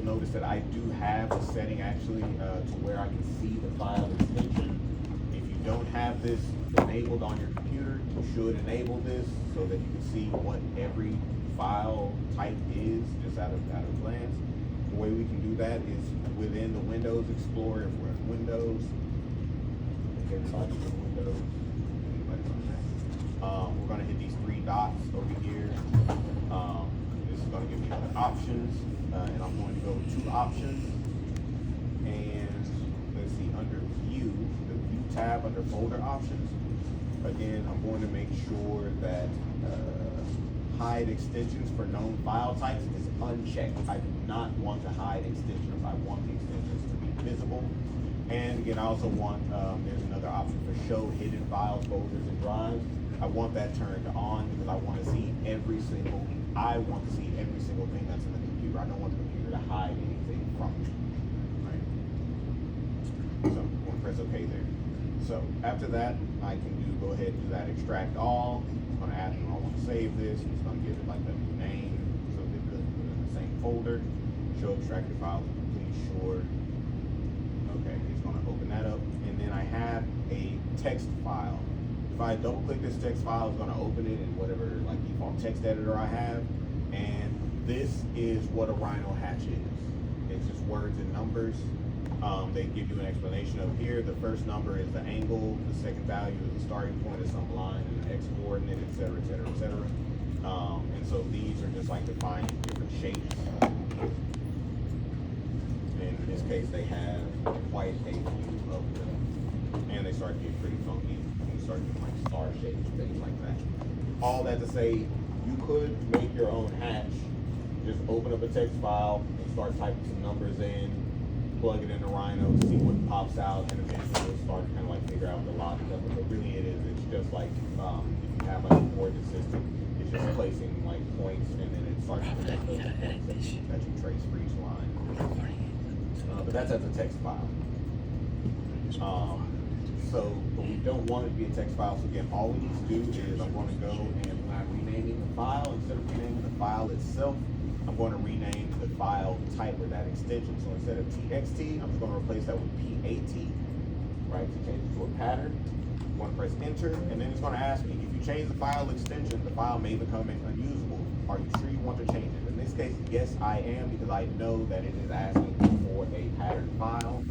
you'll notice that I do have a setting actually to where I can see the file extension. If you don't have this enabled on your computer, you should enable this so that you can see what every file type is just out of glance. The way we can do that is within the Windows Explorer. If we're in Windows, everybody's in Windows. Anybody's on that. We're going to hit these three dots over here. This is going to give me other options, and I'm going to go to options. And let's see, under View, the View tab under Folder Options. Again, I'm going to make sure that hide extensions for known file types is unchecked. I do not want to hide extensions. I want the extensions to be visible. And again, I also want, there's another option for show hidden files, folders, and drives. I want that turned on because I want to see every single thing that's in the computer. I don't want the computer to hide anything from me. Right? So I'm going to press OK there. So after that, I can go ahead and do that extract all. It's going to ask me, I want to save this. It's going to give it like a new name, so they put it in the same folder. Show extracted files, complete sure. Okay, it's going to open that up, and then I have a text file. If I double click this text file, it's going to open it in whatever like default text editor I have, and this is what a Rhino hatch is. It's just words and numbers. They give you an explanation of here. The first number is the angle, the second value is the starting point of some line, and the x coordinate, etc., etc., etc. And so these are just like defining different shapes. And in this case, they have quite a few of them, and they start getting pretty funky. You start getting like star shapes, things like that. All that to say, you could make your own hatch. Just open up a text file and start typing some numbers in. Plug it into Rhino, see what pops out, and eventually you'll start to kind of like figure out the logic of it. But really it's just like if you have like a coordinate system, it's just placing like points, and then it starts to connect those points that you trace for each line. But that's as a text file. But we don't want it to be a text file. So again, all we need to do is I'm going to go and when I'm renaming the file, instead of renaming the file itself, I'm going to rename the file type or that extension. So instead of txt, I'm just going to replace that with pat, right, to change it to a pattern. I'm going to press enter, and then it's going to ask me, if you change the file extension, the file may become unusable. Are you sure you want to change it? In this case, yes, I am, because I know that it is asking for a pattern file.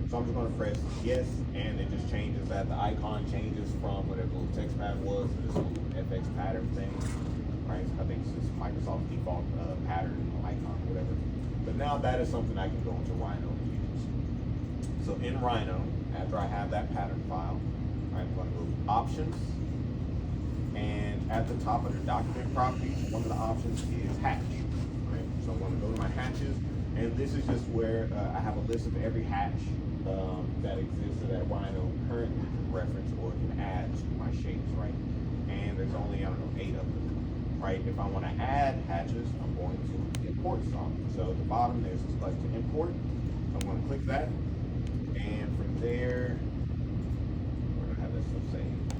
So I'm just going to press yes, and it just changes that. The icon changes from whatever little text pad was to this little FX pattern thing. Right, I think it's just Microsoft's default pattern icon, whatever. But now that is something I can go into Rhino and use. So in Rhino, after I have that pattern file, I'm going to go to Options, and at the top under Document Properties, one of the options is Hatch. Right, so I'm going to go to my hatches, and this is just where I have a list of every hatch that exists so that Rhino currently can reference or can add to my shapes. Right, and there's only 8 of them. Right, if I want to add hatches, I'm going to import some. So at the bottom, there's this button to import. I'm going to click that, and from there, we're going to have this stuff saved.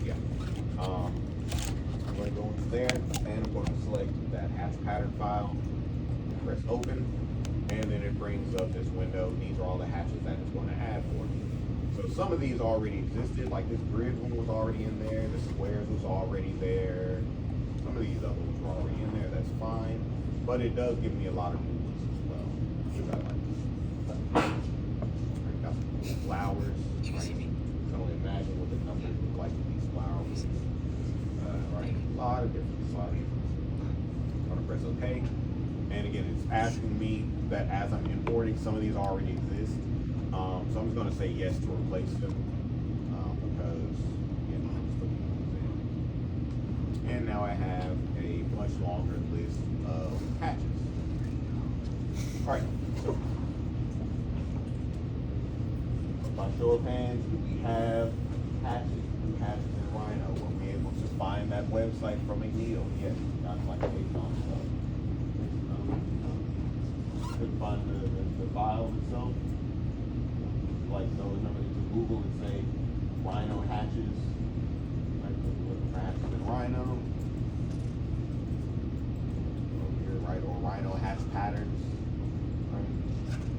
Yeah. I'm going to go into there, and I'm going to select that hatch pattern file. Press open, and then it brings up this window. These are all the hatches that it's going to add for me. So some of these already existed, like this grid one was already in there, the squares was already there, some of these other ones were already in there, that's fine. But it does give me a lot of new ones as well. I like got some flowers. Right? I can only imagine what the numbers look like with these flowers. Right, a lot of difference. I'm gonna press OK. And again, it's asking me that as I'm importing, some of these already exist. So I'm just going to say yes to replace them because you know, I'm just putting these in. And now I have a much longer list of hatches. All right, so by show of hands, do we have hatches? Do we have hatches in Rhino? Were we able to find that website from a Neo? Yes, not like a JSON stuff. Couldn't find the file itself. Like, so remember to Google and say Rhino hatches, right? Look for hatches in Rhino. more rhino hatch patterns. Right?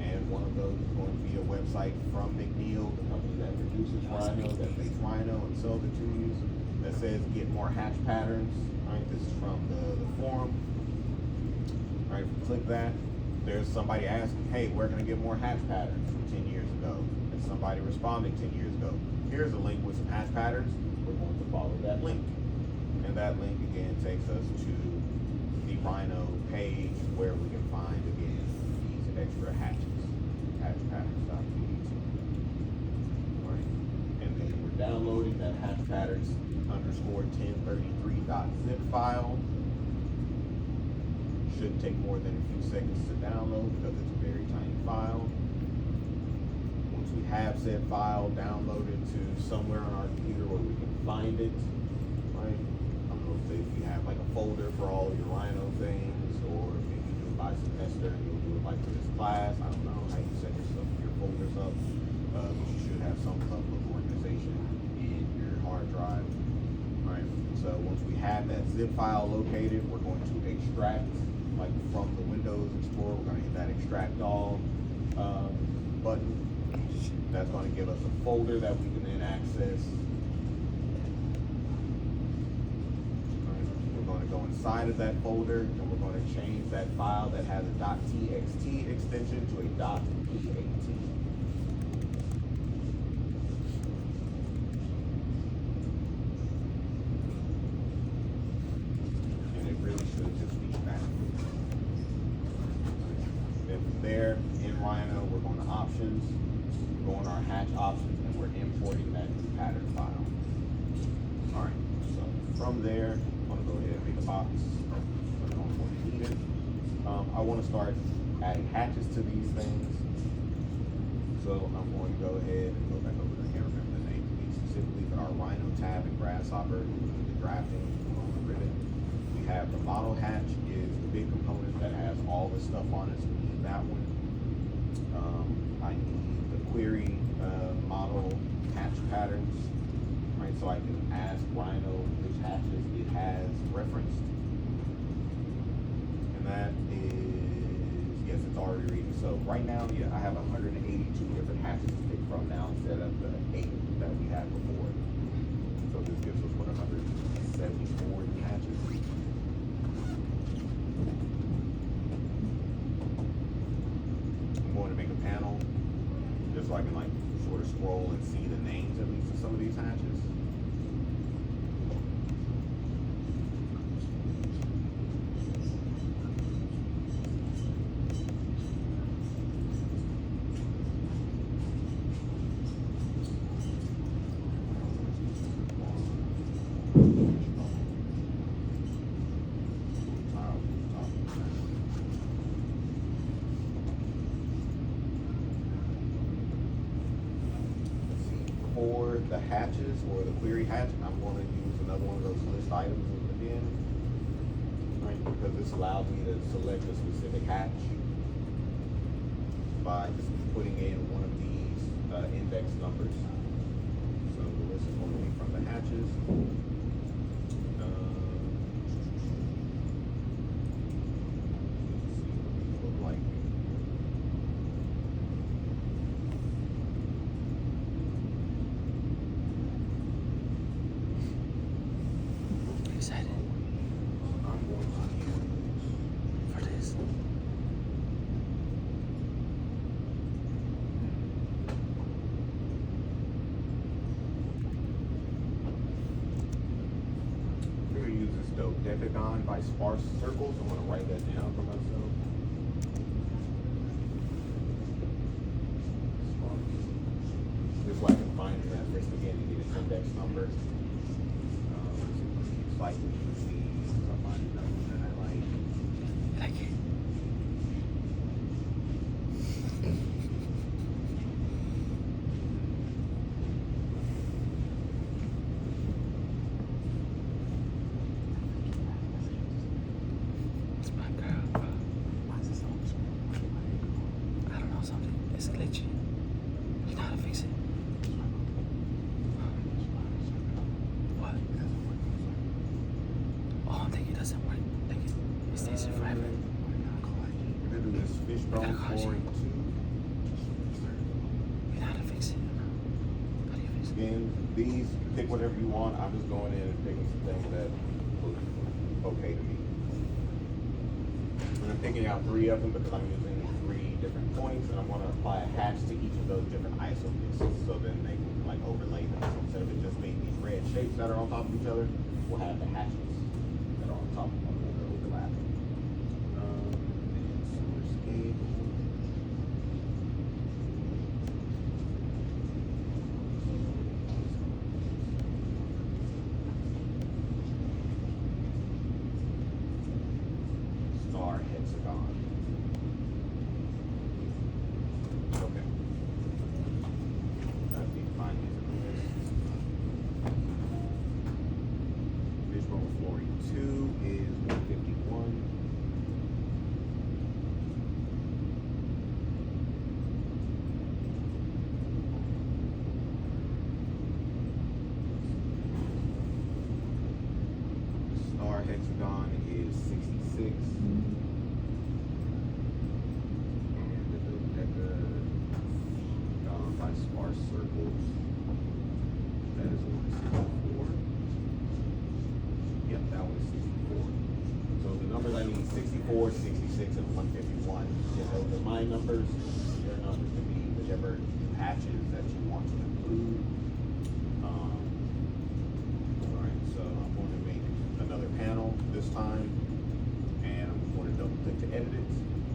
And one of those is going to be a website from McNeil, the company that produces rhino, that makes rhino and sells it to you, that says get more hatch patterns. Right? This is from the forum. Right? If you click that, there's somebody asking, hey, where can I get more hatch patterns from 10 years ago? And somebody responding 10 years ago. Here's a link with some hatch patterns. We're going to follow that link. And that link again takes us to the Rhino page where we can find again these extra hatches. Hatch patterns.pdt. Right. And then we're downloading that hatch patterns _1033.zip file. Shouldn't take more than a few seconds to download because it's a very tiny file. Once we have said file downloaded to somewhere on our computer where we can find it, right? I don't know if you have like a folder for all your Rhino things, or maybe you do it by semester and you'll do it like for this class. I don't know how you set your folders up, but you should have some level of organization in your hard drive, right? So once we have that zip file located, we're going to extract, like from the Windows Explorer, we're going to hit that extract all button. That's going to give us a folder that we can then access. We're going to go inside of that folder and we're going to change that file that has a .txt extension to a .pat. And it really should just be back. Then from there, in Rhino, we're going to options, we're going to our hatch options, and we're importing that new pattern file. All right, so from there, I'm going to go ahead and make a box. I'm going to need it. I want to start adding hatches to these things. So I'm going to go ahead and go back over there. I can't remember the name of these specifically, but our Rhino tab and Grasshopper, the drafting on the ribbon. We have the model hatch is the big component that has all this stuff on it. So we need that one. I need the query model hatch patterns, right? So I can ask Rhino which hatches it has referenced. And that is, yes, it's already reading. So right now, yeah, I have 182 different hatches to pick from now instead of the 8 that we had before. So this gives us what, 174 hatches. I'm going to make a panel just so I can like sort of scroll and see the names at least of some of these hatches. For the hatches or the query hatch, I'm going to use another one of those list items again, right? Because this allows me to select a specific hatch by just putting in one of these index numbers. So the list is going to be from the hatches. Decagon by sparse circles. I want to write that down for myself. Just so I can find it at first again and get its index number. It's like we can see somebody that I like. I like it. It's glitchy. You know how to fix it. What? Oh, I think it doesn't work. I think it stays here forever. do this fishbone flooring too. You know how to fix it? How do you fix it? Again, these, pick whatever you want. I'm just going in and picking some things that look okay to me. And I'm picking out 3 of them because I'm using 3 different points, and I'm going to apply a hatch to each of those different ISO discs, so then they can like overlay them. So instead of it just being these red shapes that are on top of each other, we'll have the hatches that are on top of one another overlapping. And source cable. Star hexagon. Okay. That'd be fine using this. Fishbone flooring 2 is 151. Star hexagon is 66. And the decagon by sparse circles, that is 164. Yep, that one is 64. So the numbers I need 64, 66, and 151. If those are my numbers, your numbers can be whichever patches that you want to include. Alright, so I'm going to make another panel this time, and I'm going to double click to edit it,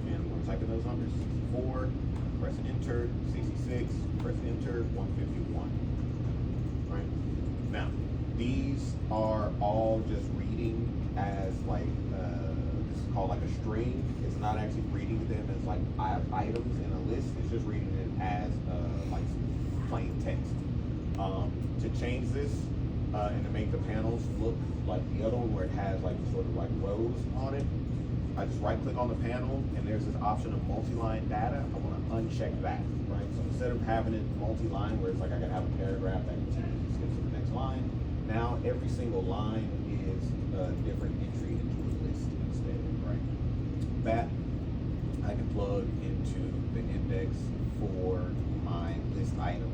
and I'm going to type in those numbers: 64, press enter, 66, press enter, 151. Right? Now, these are all just reading as like, this is called like a string. It's not actually reading them as like items in a list. It's just reading it as like plain text. To change this and to make the panels look like the other one where it has like sort of like rows on it, I just right click on the panel and there's this option of multi-line data. I want to uncheck that, right? So instead of having it multi-line where it's like I gotta have a paragraph that continues to skip to the next line, now every single line is a different entry into a list instead, right? That I can plug into the index for my list item.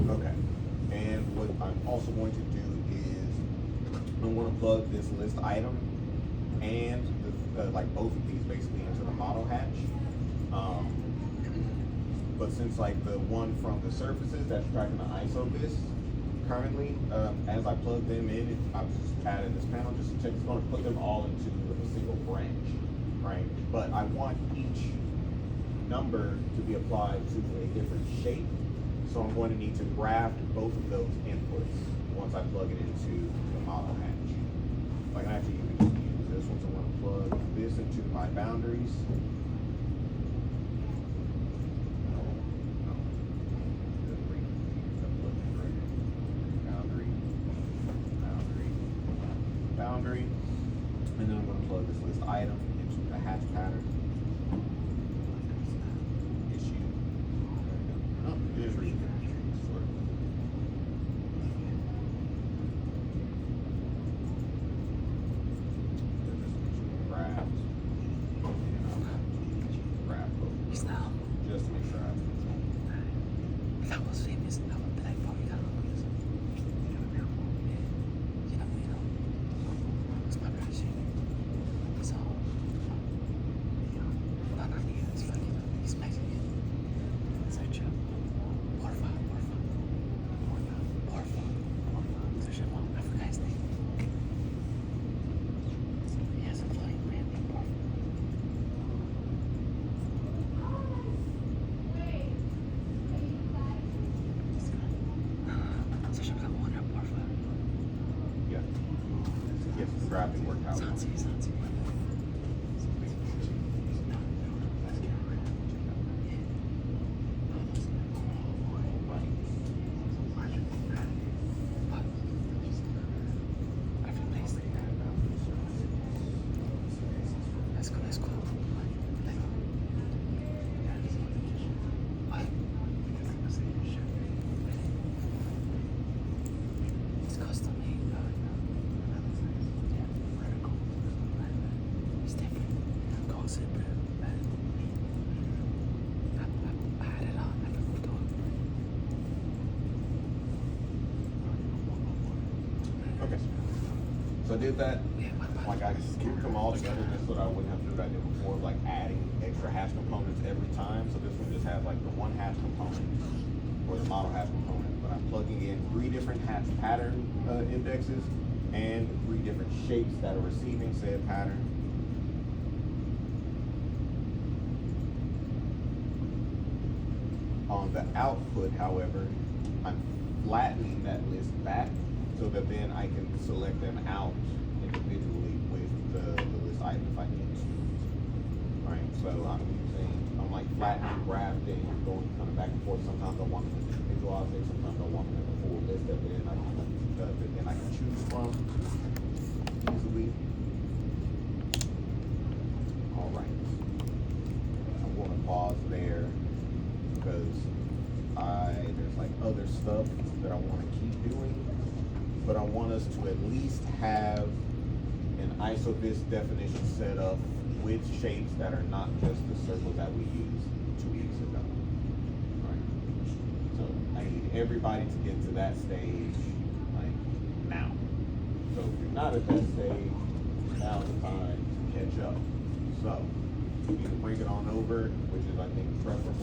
Okay, and what I'm also going to do is I'm going to plug this list item and like both of these basically into the model hatch. But since like the one from the surfaces that's tracking the ISO bits currently, as I plug them in, I'm just adding this panel just to check. It's going to put them all into a single branch, right? But I want each number to be applied to a different shape. So I'm going to need to graft both of those inputs once I plug it into the model hatch. I can actually even just use this one. So I'm going to plug this into my boundaries. Boundary. And then I'm going to plug this list item into the hatch pattern. He's now. Just to make sure I That was famous. That was like probably got music. It's my brother singing. So, no, not you. It's fucking. He's Mexican. It's like chill. Porfa. There's your mom. I forgot his name. He has a flying brand name. Porfa. yeah. Get the graphic worked out. Sansi. Okay. So I did that. Like I grouped them all together just so that I wouldn't have to do what I did before, like adding extra hash components every time. So this one just has like the one hash component or the model hash component, but I'm plugging in 3 different hash pattern indexes and 3 different shapes that are receiving said pattern. On the output, however, I'm flattening that list back so that then I can select them out individually with the list item if I need to. Alright, so I'm like flattening, grafting, coming back and forth. Sometimes I want them as individual objects, sometimes I want them as a full list that then I can choose from easily. Alright, I'm going to pause there because there's like other stuff that I want to keep doing, but I want us to at least have an isovis definition set up with shapes that are not just the circle that we used 2 weeks ago. Right. So I need everybody to get to that stage like now. So if you're not at that stage, now's the time to catch up. So you can bring it on over, which is I think preferable.